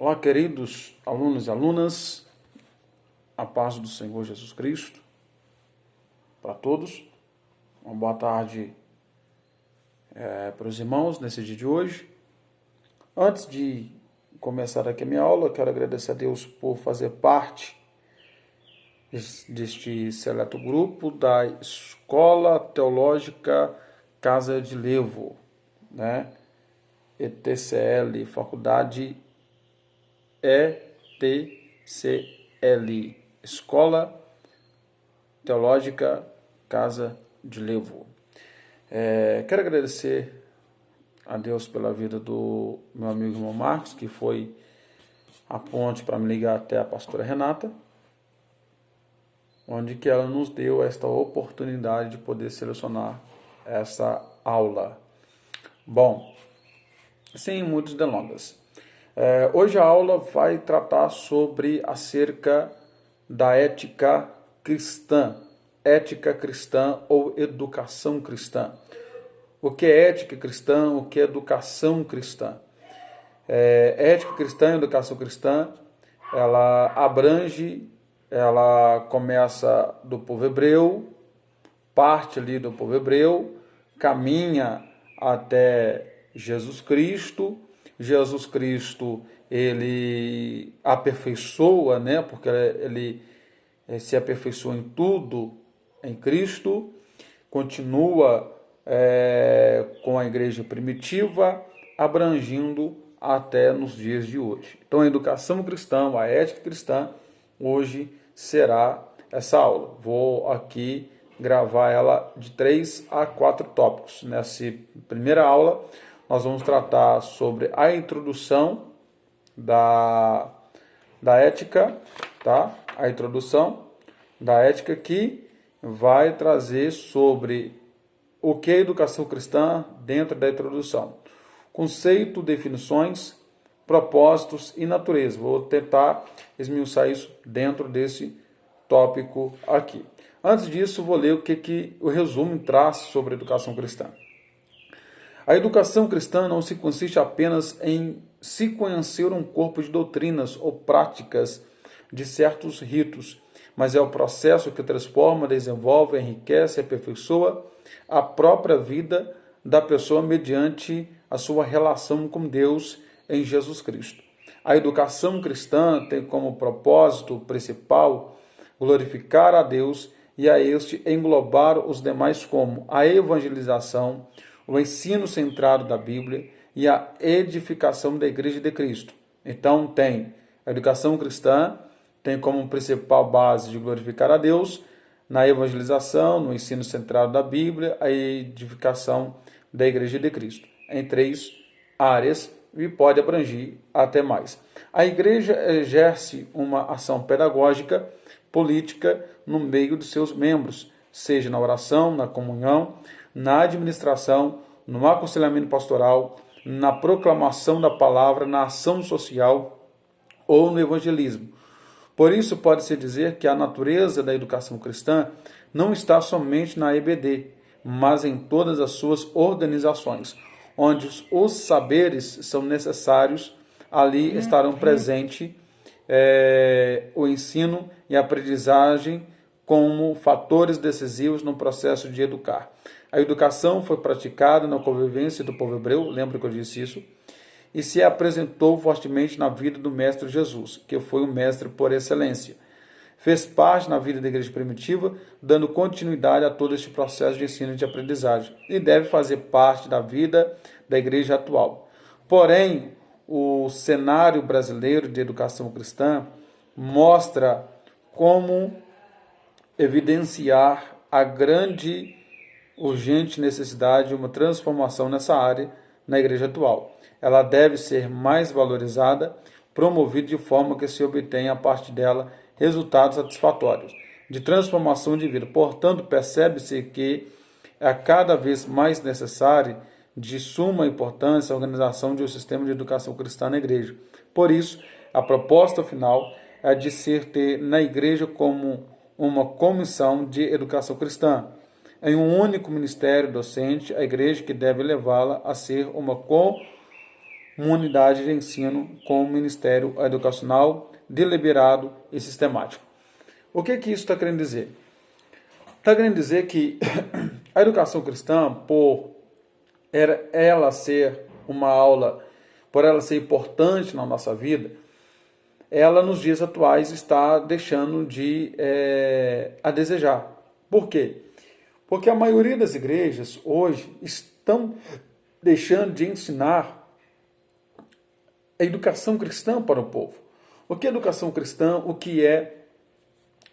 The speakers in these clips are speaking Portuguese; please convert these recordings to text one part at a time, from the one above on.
Olá, queridos alunos e alunas, a paz do Senhor Jesus Cristo para todos. Uma boa tarde para os irmãos nesse dia de hoje. Antes de começar aqui a minha aula, quero agradecer a Deus por fazer parte deste seleto grupo da Escola Teológica Casa de Levo, ETCL, Faculdade ETCL, Escola Teológica Casa de Levo. Quero agradecer a Deus pela vida do meu amigo irmão Marcos, que foi a ponte para me ligar até a pastora Renata, onde que ela nos deu esta oportunidade de poder selecionar essa aula. Bom, sem muitas delongas, hoje a aula vai tratar acerca da ética cristã ou educação cristã. O que é ética cristã? O que é educação cristã? Ética cristã e educação cristã, ela abrange, ela começa do povo hebreu, parte ali do povo hebreu, caminha até Jesus Cristo. Jesus Cristo, ele aperfeiçoa, porque ele se aperfeiçoa em tudo em Cristo, continua com a igreja primitiva, abrangindo até nos dias de hoje. Então, a educação cristã, a ética cristã, hoje será essa aula. Vou aqui gravar ela de 3 a 4 tópicos. Nessa primeira aula, nós vamos tratar sobre a introdução da ética, tá? A introdução da ética, que vai trazer sobre o que é educação cristã dentro da introdução. Conceito, definições, propósitos e natureza. Vou tentar esmiuçar isso dentro desse tópico aqui. Antes disso, vou ler o que o resumo traz sobre a educação cristã. A educação cristã não se consiste apenas em se conhecer um corpo de doutrinas ou práticas de certos ritos, mas é o processo que transforma, desenvolve, enriquece e aperfeiçoa a própria vida da pessoa mediante a sua relação com Deus em Jesus Cristo. A educação cristã tem como propósito principal glorificar a Deus e a este englobar os demais, como a evangelização, o ensino centrado da Bíblia e a edificação da Igreja de Cristo. Então, tem a educação cristã, tem como principal base de glorificar a Deus, na evangelização, no ensino centrado da Bíblia, a edificação da Igreja de Cristo, em 3 áreas, e pode abranger até mais. A Igreja exerce uma ação pedagógica, política, no meio de seus membros, seja na oração, na comunhão, na administração, no aconselhamento pastoral, na proclamação da palavra, na ação social ou no evangelismo. Por isso, pode-se dizer que a natureza da educação cristã não está somente na EBD, mas em todas as suas organizações, onde os saberes são necessários, ali estarão presentes o ensino e a aprendizagem como fatores decisivos no processo de educar. A educação foi praticada na convivência do povo hebreu, lembra que eu disse isso, e se apresentou fortemente na vida do Mestre Jesus, que foi o mestre por excelência. Fez parte na vida da igreja primitiva, dando continuidade a todo este processo de ensino e de aprendizagem, e deve fazer parte da vida da igreja atual. Porém, o cenário brasileiro de educação cristã mostra como evidenciar a grande, urgente necessidade de uma transformação nessa área na igreja atual. Ela deve ser mais valorizada, promovida de forma que se obtenha a partir dela resultados satisfatórios de transformação de vida. Portanto, percebe-se que é cada vez mais necessário, de suma importância, a organização de um sistema de educação cristã na igreja. Por isso, a proposta final é de ter na igreja como uma comissão de educação cristã, em um único ministério docente, a igreja que deve levá-la a ser uma uma unidade de ensino com um ministério educacional deliberado e sistemático. O que isso está querendo dizer? Está querendo dizer que a educação cristã, por ela ser uma aula, por ela ser importante na nossa vida, ela nos dias atuais está deixando a desejar. Por quê? Porque a maioria das igrejas hoje estão deixando de ensinar a educação cristã para o povo. O que é educação cristã? O que é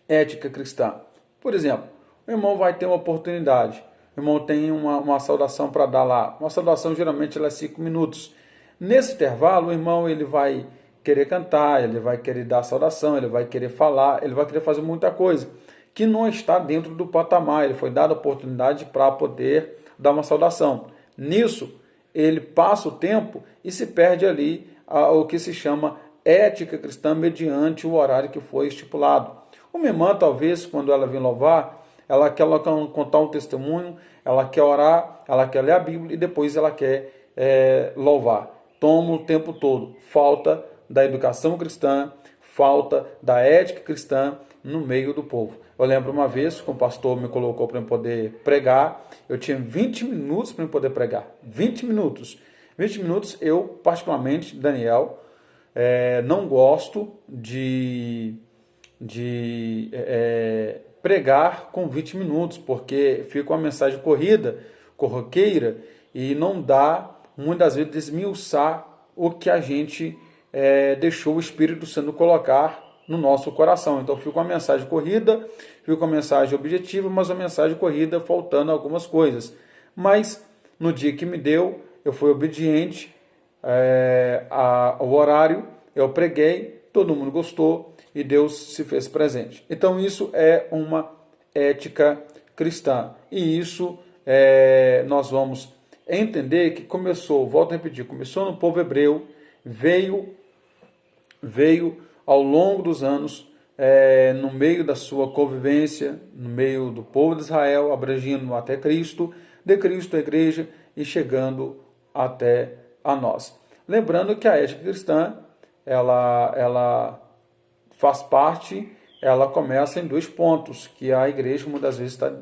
ética cristã? Por exemplo, o irmão vai ter uma oportunidade, o irmão tem uma saudação para dar lá. Uma saudação geralmente ela é 5 minutos. Nesse intervalo, o irmão ele vai querer cantar, ele vai querer dar saudação, ele vai querer falar, ele vai querer fazer muita coisa que não está dentro do patamar. Ele foi dado a oportunidade para poder dar uma saudação. Nisso, ele passa o tempo e se perde ali o que se chama ética cristã mediante o horário que foi estipulado. Uma irmã, talvez, quando ela vem louvar, ela quer contar um testemunho, ela quer orar, ela quer ler a Bíblia e depois ela quer louvar. Toma o tempo todo. Falta da educação cristã, falta da ética cristã no meio do povo. Eu lembro uma vez que o pastor me colocou para eu poder pregar, eu tinha 20 minutos para eu poder pregar. 20 minutos. 20 minutos, eu, particularmente, Daniel, não gosto de pregar com 20 minutos, porque fica uma mensagem corriqueira, e não dá, muitas vezes, desmiuçar o que a gente deixou o Espírito Santo colocar no nosso coração. Então fica uma mensagem corrida, fica uma mensagem objetiva, mas uma mensagem corrida faltando algumas coisas. Mas no dia que me deu, eu fui obediente ao horário, eu preguei, todo mundo gostou e Deus se fez presente. Então isso é uma ética cristã. E isso nós vamos entender que começou, volto a repetir, começou no povo hebreu, veio ao longo dos anos, no meio da sua convivência, no meio do povo de Israel, abrangindo até Cristo, de Cristo a igreja e chegando até a nós. Lembrando que a ética cristã, ela faz parte, ela começa em 2 pontos, que a igreja muitas vezes está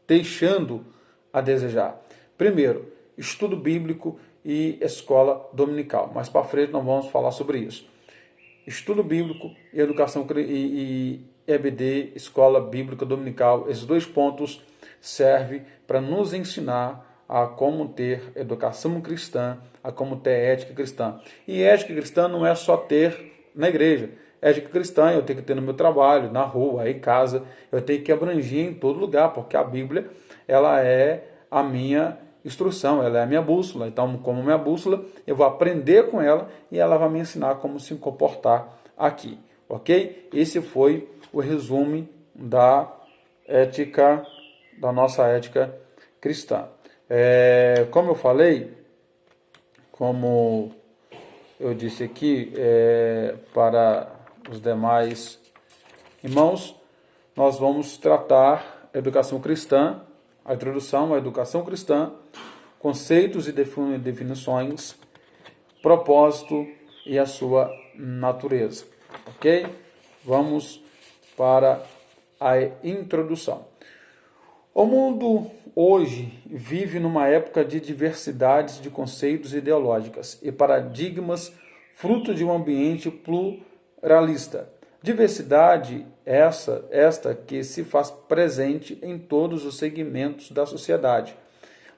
deixando a desejar. Primeiro, estudo bíblico e escola dominical. Mais para frente nós vamos falar sobre isso. Estudo bíblico e educação e EBD, escola bíblica dominical, esses 2 pontos servem para nos ensinar a como ter educação cristã, a como ter ética cristã. E ética cristã não é só ter na igreja. Ética cristã eu tenho que ter no meu trabalho, na rua, em casa, eu tenho que abranger em todo lugar, porque a Bíblia ela é a minha instrução, ela é a minha bússola. Então, como minha bússola, eu vou aprender com ela e ela vai me ensinar como se comportar aqui, ok? Esse foi o resumo da ética, da nossa ética cristã. Como eu falei, como eu disse aqui, para os demais irmãos, nós vamos tratar a educação cristã, a introdução à educação cristã, conceitos e definições, propósito e a sua natureza. Ok? Vamos para a introdução. O mundo hoje vive numa época de diversidades de conceitos ideológicas e paradigmas, fruto de um ambiente pluralista. Diversidade esta que se faz presente em todos os segmentos da sociedade.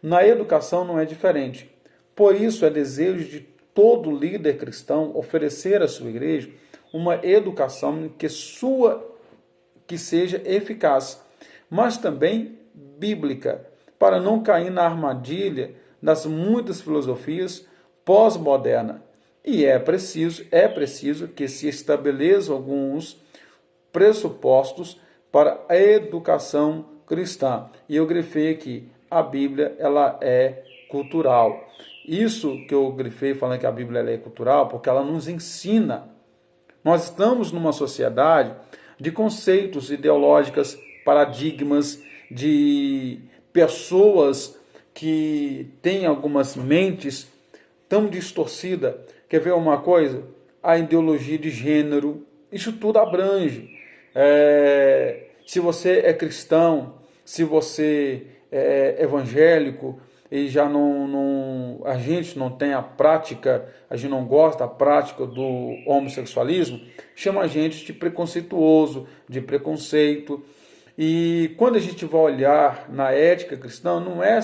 Na educação não é diferente. Por isso é desejo de todo líder cristão oferecer à sua igreja uma educação que seja eficaz, mas também bíblica, para não cair na armadilha das muitas filosofias pós-modernas. E é preciso que se estabeleçam alguns pressupostos para a educação cristã. E eu grifei aqui, a Bíblia ela é cultural. Isso que eu grifei falando que a Bíblia ela é cultural, porque ela nos ensina. Nós estamos numa sociedade de conceitos ideológicos, paradigmas, de pessoas que têm algumas mentes tão distorcida. Quer ver uma coisa? A ideologia de gênero, isso tudo abrange. Se você é cristão, se você é evangélico e já a gente não tem a prática, a gente não gosta da prática do homossexualismo, chama a gente de preconceituoso, de preconceito. E quando a gente vai olhar na ética cristã, não é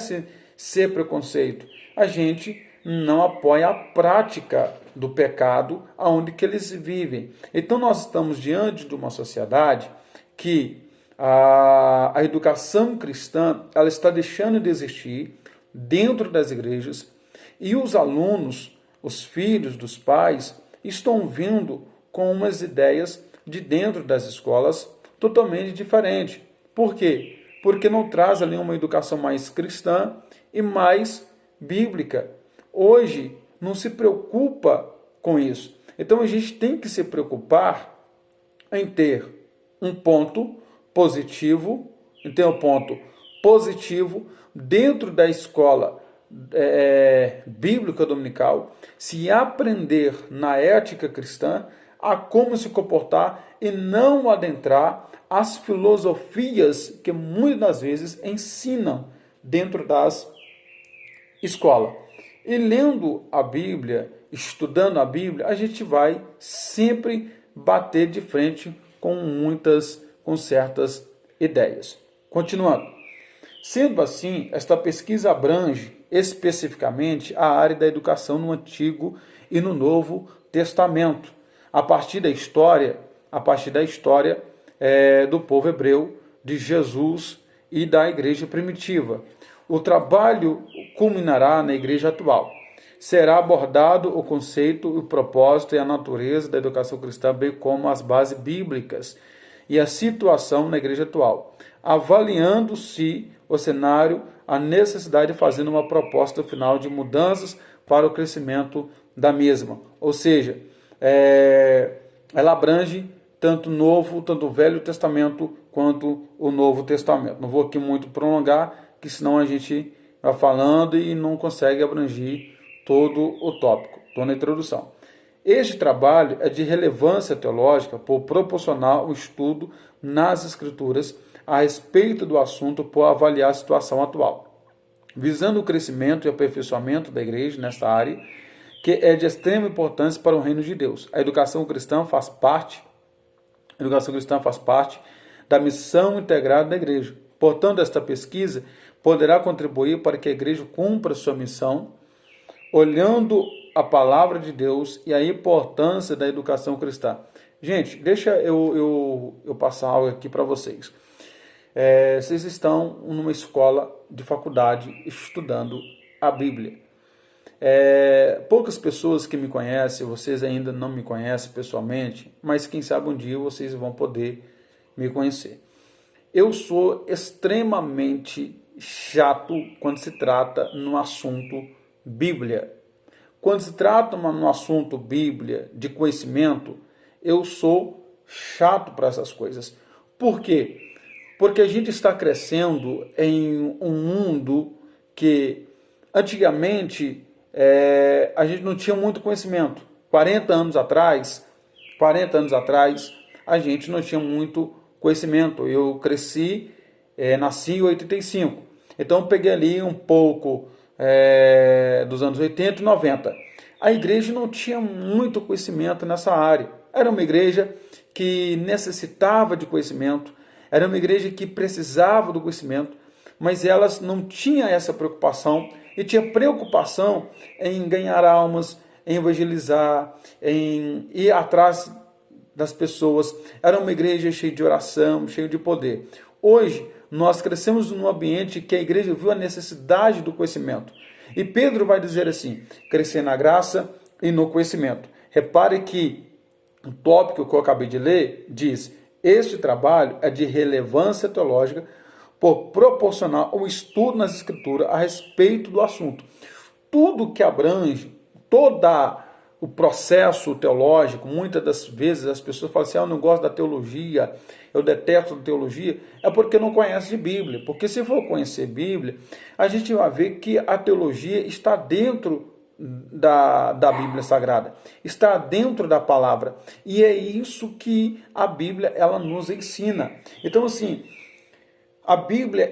ser preconceito. A gente não apoia a prática do pecado aonde que eles vivem. Então nós estamos diante de uma sociedade que a educação cristã ela está deixando de existir dentro das igrejas e os alunos, os filhos dos pais, estão vindo com umas ideias de dentro das escolas totalmente diferentes. Por quê? Porque não traz ali uma educação mais cristã e mais bíblica. Hoje não se preocupa com isso. Então a gente tem que se preocupar em ter um ponto positivo, dentro da escola bíblica dominical, se aprender na ética cristã a como se comportar e não adentrar as filosofias que muitas das vezes ensinam dentro das escolas. E lendo a Bíblia, estudando a Bíblia, a gente vai sempre bater de frente com certas ideias. Continuando. Sendo assim, esta pesquisa abrange especificamente a área da educação no Antigo e no Novo Testamento, a partir da história do povo hebreu, de Jesus e da igreja primitiva. O trabalho culminará na igreja atual. Será abordado o conceito, o propósito e a natureza da educação cristã, bem como as bases bíblicas e a situação na igreja atual, avaliando-se o cenário, a necessidade de fazer uma proposta final de mudanças para o crescimento da mesma. Ou seja, ela abrange tanto o Velho Testamento quanto o Novo Testamento. Não vou aqui muito prolongar, que senão a gente vai falando e não consegue abranger todo o tópico. Estou na introdução. Este trabalho é de relevância teológica por proporcionar um estudo nas Escrituras a respeito do assunto por avaliar a situação atual, visando o crescimento e aperfeiçoamento da igreja nessa área, que é de extrema importância para o reino de Deus. A educação cristã faz parte da missão integrada da igreja. Portanto, esta pesquisa poderá contribuir para que a igreja cumpra sua missão, olhando a palavra de Deus e a importância da educação cristã. Gente, deixa eu passar algo aqui para vocês. Vocês estão numa escola de faculdade estudando a Bíblia. Poucas pessoas que me conhecem, vocês ainda não me conhecem pessoalmente, mas quem sabe um dia vocês vão poder me conhecer. Eu sou extremamente chato quando se trata no assunto Bíblia. Quando se trata no assunto Bíblia, de conhecimento, eu sou chato para essas coisas. Por quê? Porque a gente está crescendo em um mundo que antigamente a gente não tinha muito conhecimento. 40 anos atrás, a gente não tinha muito conhecimento. Eu nasci em 85. Então eu peguei ali um pouco dos anos 80 e 90. A igreja não tinha muito conhecimento nessa área. Era uma igreja que necessitava de conhecimento, era uma igreja que precisava do conhecimento, mas elas não tinham essa preocupação e tinha preocupação em ganhar almas, em evangelizar, em ir atrás das pessoas. Era uma igreja cheia de oração, cheia de poder. Hoje, nós crescemos num ambiente que a igreja viu a necessidade do conhecimento. E Pedro vai dizer assim, crescer na graça e no conhecimento. Repare que o tópico que eu acabei de ler diz, este trabalho é de relevância teológica por proporcionar um estudo nas Escrituras a respeito do assunto. Tudo que abrange, todo o processo teológico, muitas das vezes as pessoas falam assim, eu não gosto da teologia, eu detesto a teologia, é porque não conhece de Bíblia. Porque se for conhecer Bíblia, a gente vai ver que a teologia está dentro da Bíblia Sagrada, está dentro da palavra. E é isso que a Bíblia ela nos ensina. Então, assim, a Bíblia